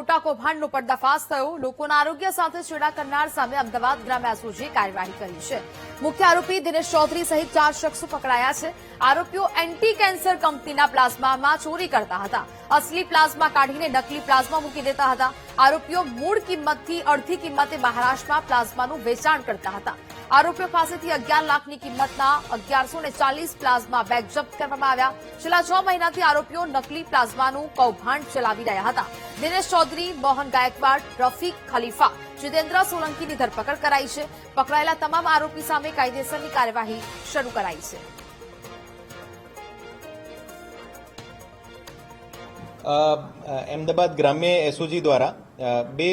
મોટા કૌભાંડનો પર્દાફાશ થયો। લોકોના આરોગ્ય સાથે છેડા કરનાર સામે અમદાવાદ ગ્રામ્ય એસઓજીએ કાર્યવાહી કરી છે। મુખ્ય આરોપી દિનેશ ચૌધરી સહિત 4 શખ્સો પકડાયા છે। આરોપીઓ એન્ટી કેન્સર કંપનીના પ્લાઝમામાં ચોરી કરતા હતા। અસલી પ્લાઝમા કાઢીને નકલી પ્લાઝમા મૂકી દેતા હતા। આરોપીઓ મૂળ કિંમતથી અડધી કિંમતે મહારાષ્ટ્રમાં પ્લાઝમાનું વેચાણ કરતા હતા। આરોપીઓ પાસેથી 11 લાખની કિંમતના 1140 પ્લાઝમા બેગ જપ્ત કરવામાં આવ્યા। છેલ્લા 6 મહિનાથી આરોપીઓ નકલી પ્લાઝમાનું કૌભાંડ ચલાવી રહ્યા હતા। દિનેશ ચૌધરી, મોહન ગાયકવાડ, રફીક ખલીફા, જીતેન્દ્ર સોલંકીની ધરપકડ કરાઈ છે। પકડાયેલા તમામ આરોપી સામે કાયદેસરની કાર્યવાહી શરૂ કરાઈ છે। અમદાવાદ ગ્રામ્ય એસઓજી દ્વારા 2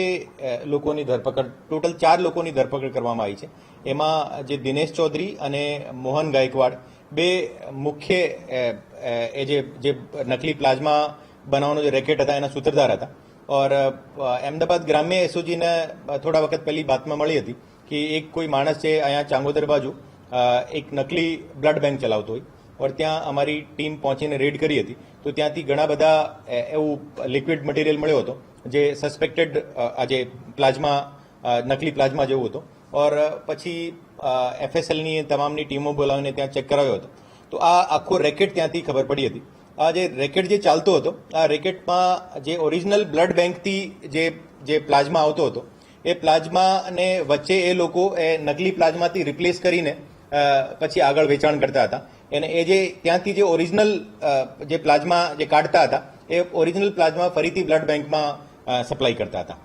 લોકોની ધરપકડ, ટોટલ 4 લોકોની ધરપકડ કરવામાં આવી છે। એમાં જે દિનેશ ચૌધરી અને મોહન ગાયકવાડ 2 મુખ્ય જે નકલી પ્લાઝમા બનાવવાનો જે રેકેટ હતા એના સૂત્રધાર હતા। और અમદાવાદ ગ્રામ્ય એસઓજીને થોડા વખત પહેલી બાતમાં મળી હતી કે એક કોઈ માણસ છે અહીંયા ચાંગોદર બાજુ એક નકલી બ્લડ બેંક ચલાવતો હોય और ત્યાં અમારી ટીમ પહોંચીને રેડ કરી હતી। તો ત્યાંથી ઘણા બધા એવું લિક્વિડ મટીરિયલ મળ્યો હતો જે સસ્પેક્ટેડ આજે પ્લાઝમા, નકલી પ્લાઝમા જેવો હતો। और પછી એફએસએલની તમામની ટીમો બોલાવીને ત્યાં ચેક કરાવ્યો હતો। તો આ આખો રેકેટ ત્યાંથી ખબર પડી હતી। આ જે રેકેટ જે ચાલતો હતો, આ રેકેટમાં જે ઓરિજિનલ બ્લડ બેંકથી જે પ્લાઝમા આવતો હતો એ પ્લાઝમાને વચ્ચે એ લોકો એ નકલી પ્લાઝમાથી રિપ્લેસ કરીને પછી આગળ વેચાણ કરતા હતા। અને એ જે ત્યાંથી જે ઓરિજિનલ જે પ્લાઝમા જે કાઢતા હતા એ ઓરિજિનલ પ્લાઝમા ફરીથી બ્લડ બેંકમાં સપ્લાય કરતા હતા।